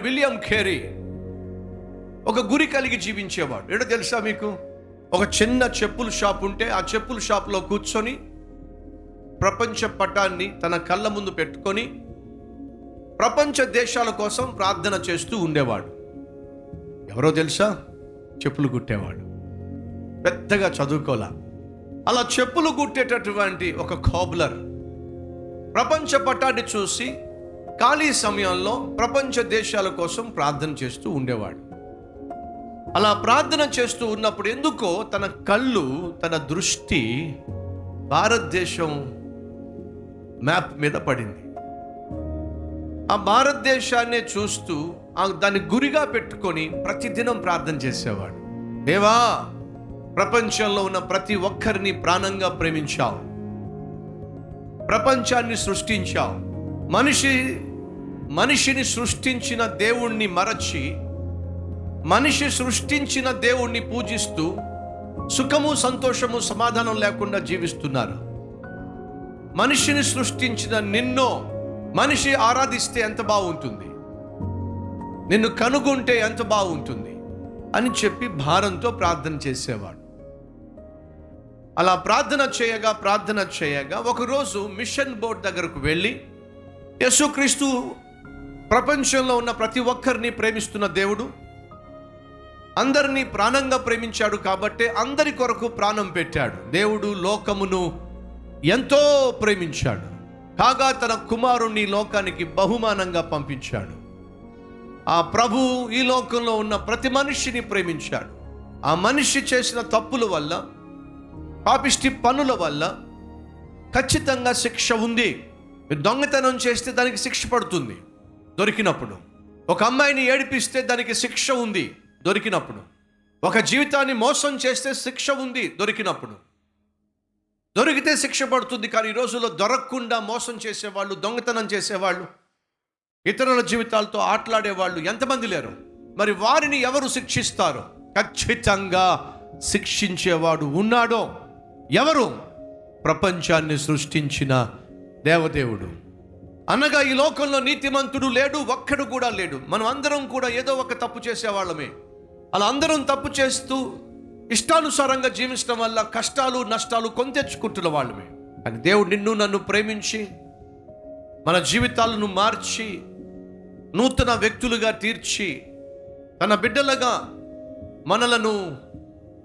William Carey ఒక గురి కలిగి జీవించేవాడు. ఏంటో తెలుసా మీకు? ఒక చిన్న చెప్పుల షాప్ ఉంటే ఆ చెప్పుల షాప్లో కూర్చొని ప్రపంచ పటాన్ని తన కళ్ళ ముందు పెట్టుకొని ప్రపంచ దేశాల కోసం ప్రార్థన చేస్తూ ఉండేవాడు. ఎవరో తెలుసా? చెప్పులు కుట్టేవాడు. పెద్దగా చదువుకోలా. అలా చెప్పులు కుట్టేటటువంటి ఒక కోబ్లర్ ప్రపంచ పటాన్ని చూసి ఖాళీ సమయంలో ప్రపంచ దేశాల కోసం ప్రార్థన చేస్తూ ఉండేవాడు. అలా ప్రార్థన చేస్తూ ఉన్నప్పుడు ఎందుకో తన కళ్ళు, తన దృష్టి భారతదేశం మ్యాప్ మీద పడింది. ఆ భారతదేశాన్నే చూస్తూ దాన్ని గురిగా పెట్టుకొని ప్రతిదినం ప్రార్థన చేసేవాడు. దేవా, ప్రపంచంలో ఉన్న ప్రతి ఒక్కరిని ప్రాణంగా ప్రేమించావు, ప్రపంచాన్ని సృష్టించావు. మనిషిని సృష్టించిన దేవుణ్ణి మరచి మనిషి సృష్టించిన దేవుణ్ణి పూజిస్తూ సుఖము, సంతోషము, సమాధానం లేకుండా జీవిస్తున్నారు. మనిషిని సృష్టించిన నిన్ను మనిషి ఆరాధిస్తే ఎంత బాగుంటుంది, నిన్ను కనుగొంటే ఎంత బాగుంటుంది అని చెప్పి భారంతో ప్రార్థన చేసేవాడు. అలా ప్రార్థన చేయగా ఒకరోజు మిషన్ బోర్డ్ దగ్గరకు వెళ్ళి, యేసుక్రీస్తు ప్రపంచంలో ఉన్న ప్రతి ఒక్కరిని ప్రేమిస్తున్న దేవుడు, అందరినీ ప్రాణంగా ప్రేమించాడు కాబట్టి అందరి కొరకు ప్రాణం పెట్టాడు. దేవుడు లోకమును ఎంతో ప్రేమించాడు, కాగా తన కుమారుణ్ణి లోకానికి బహుమానంగా పంపించాడు. ఆ ప్రభు ఈ లోకంలో ఉన్న ప్రతి మనిషిని ప్రేమించాడు. ఆ మనిషి చేసిన తప్పుల వల్ల, పాపిష్టి పనుల వల్ల ఖచ్చితంగా శిక్ష ఉంది. దొంగతనం చేస్తే దానికి శిక్ష పడుతుంది దొరికినప్పుడు. ఒక అమ్మాయిని ఏడిపిస్తే దానికి శిక్ష ఉంది దొరికినప్పుడు. ఒక జీవితాన్ని మోసం చేస్తే శిక్ష ఉంది దొరికినప్పుడు. దొరికితే శిక్ష పడుతుంది. కానీ ఈ రోజుల్లో దొరకకుండా మోసం చేసేవాళ్ళు, దొంగతనం చేసేవాళ్ళు, ఇతరుల జీవితాలతో ఆటలాడేవాళ్ళు ఎంతమంది లేరు? మరి వారిని ఎవరు శిక్షిస్తారో? ఖచ్చితంగా శిక్షించేవాడు ఉన్నాడో. ఎవరు? ప్రపంచాన్ని సృష్టించిన దేవదేవుడు. అనగా ఈ లోకంలో నీతిమంతుడు లేడు, ఒక్కడు కూడా లేడు. మనం అందరం కూడా ఏదో ఒక తప్పు చేసేవాళ్ళమే. అలా అందరం తప్పు చేస్తూ ఇష్టానుసారంగా జీవించడం వల్ల కష్టాలు, నష్టాలు కొని తెచ్చుకుంటున్న వాళ్ళమే. కానీ దేవుడు నిన్ను నన్ను ప్రేమించి మన జీవితాలను మార్చి నూతన వ్యక్తులుగా తీర్చి తన బిడ్డలుగా మనలను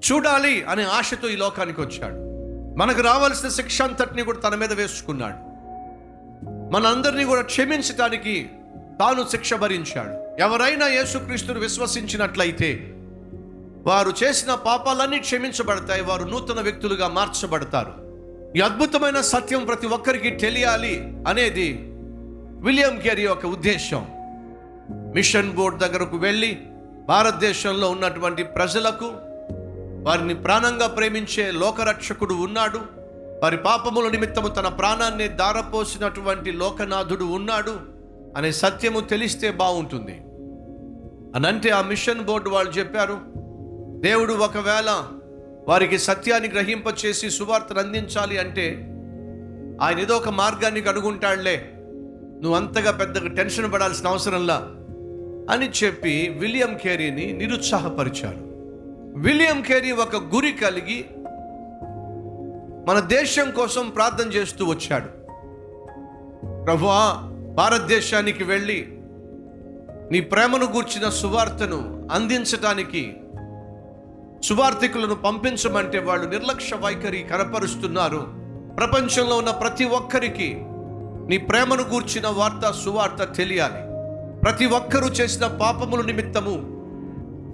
చూడాలి అనే ఆశతో ఈ లోకానికి వచ్చాడు. మనకు రావాల్సిన శిక్ష అంతటిని కూడా తన మీద వేసుకున్నాడు. మనందరినీ కూడా క్షమించటానికి తాను శిక్ష భరించాడు. ఎవరైనా యేసుక్రీస్తును విశ్వసించినట్లయితే వారు చేసిన పాపాలన్నీ క్షమించబడతాయి, వారు నూతన వ్యక్తులుగా మార్చబడతారు. ఈ అద్భుతమైన సత్యం ప్రతి ఒక్కరికి తెలియాలి అనేది విలియం కేరీ యొక్క ఉద్దేశం. మిషన్ బోర్డ్ దగ్గరకు వెళ్ళి భారతదేశంలో ఉన్నటువంటి ప్రజలకు వారిని ప్రాణంగా ప్రేమించే లోకరక్షకుడు ఉన్నాడు, వారి పాపముల నిమిత్తము తన ప్రాణాన్ని దారపోసినటువంటి లోకనాథుడు ఉన్నాడు అనే సత్యము తెలిస్తే బాగుంటుంది అని అంటే ఆ మిషన్ బోర్డు వాళ్ళు చెప్పారు, దేవుడు ఒకవేళ వారికి సత్యాన్ని గ్రహింపచేసి సువార్తను అందించాలి అంటే ఆయన ఏదో ఒక మార్గాన్ని కనుగొంటాడులే, నువ్వు అంతగా పెద్దగా టెన్షన్ పడాల్సిన అవసరంలా అని చెప్పి విలియం కేరీని నిరుత్సాహపరిచారు. విలియం కేరీ ఒక గురి కలిగి మన దేశం కోసం ప్రార్థన చేస్తూ వచ్చాడు. ప్రభువా, భారతదేశానికి వెళ్ళి నీ ప్రేమను గూర్చిన సువార్తను అందించటానికి సువార్థికులను పంపించమంటే వాళ్ళు నిర్లక్ష్య వైఖరి కనపరుస్తున్నారు. ప్రపంచంలో ఉన్న ప్రతి ఒక్కరికి నీ ప్రేమను గూర్చిన సువార్త తెలియాలి. ప్రతి ఒక్కరూ చేసిన పాపముల నిమిత్తము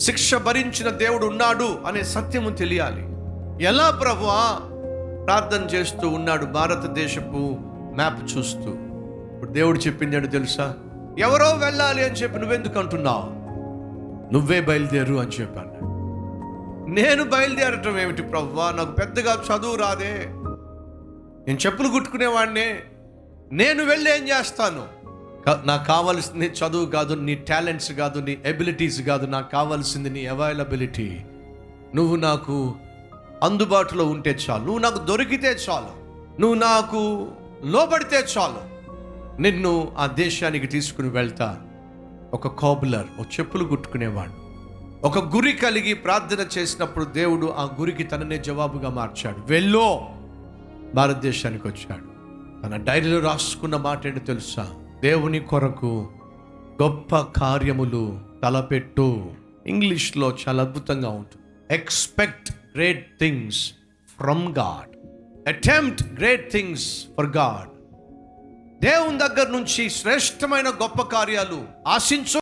శిక్ష భరించిన దేవుడు ఉన్నాడు అనే సత్యము తెలియాలి. ఎలా ప్రభువా? ప్రార్థన చేస్తూ ఉన్నాడు భారతదేశపు మ్యాప్ చూస్తూ. ఇప్పుడు దేవుడు చెప్పిందాడు తెలుసా? ఎవరో వెళ్ళాలి అని చెప్పి నువ్వెందుకు అంటున్నావు? నువ్వే బయలుదేరు అని చెప్పాను. నేను బయలుదేరటం ఏమిటి ప్రభువా? నాకు పెద్దగా చదువు రాదే, నేను చెప్పులు కుట్టుకునేవాడినే, నేను వెళ్ళి ఏం చేస్తాను? నాకు కావాల్సింది చదువు కాదు, నీ టాలెంట్స్ కాదు, నీ ఎబిలిటీస్ కాదు, నాకు కావాల్సింది నీ అవైలబిలిటీ. నువ్వు నాకు అందుబాటులో ఉంటే చాలు, నువ్వు నాకు దొరికితే చాలు, నువ్వు నాకు లోబడితే చాలు, నిన్ను ఆ దేశానికి తీసుకుని వెళ్తా. ఒక కోబులర్, ఒక చెప్పులు కుట్టుకునేవాడు. ఒక గురి కలిగి ప్రార్థన చేసినప్పుడు దేవుడు ఆ గురికి తననే జవాబుగా మార్చాడు. వెళ్ళు, భారతదేశానికి వచ్చాడు. తన డైరీలో రాసుకున్న మాట ఏంటో తెలుసా? దేవుని కొరకు గొప్ప కార్యములు తలపెట్టు. ఇంగ్లీష్లో చాలా అద్భుతంగా ఉంటుంది. Expect great things from God, attempt great things for God. దేవుని దగ్గర నుంచి శ్రేష్టమైన గొప్ప కార్యాలు ఆశించు.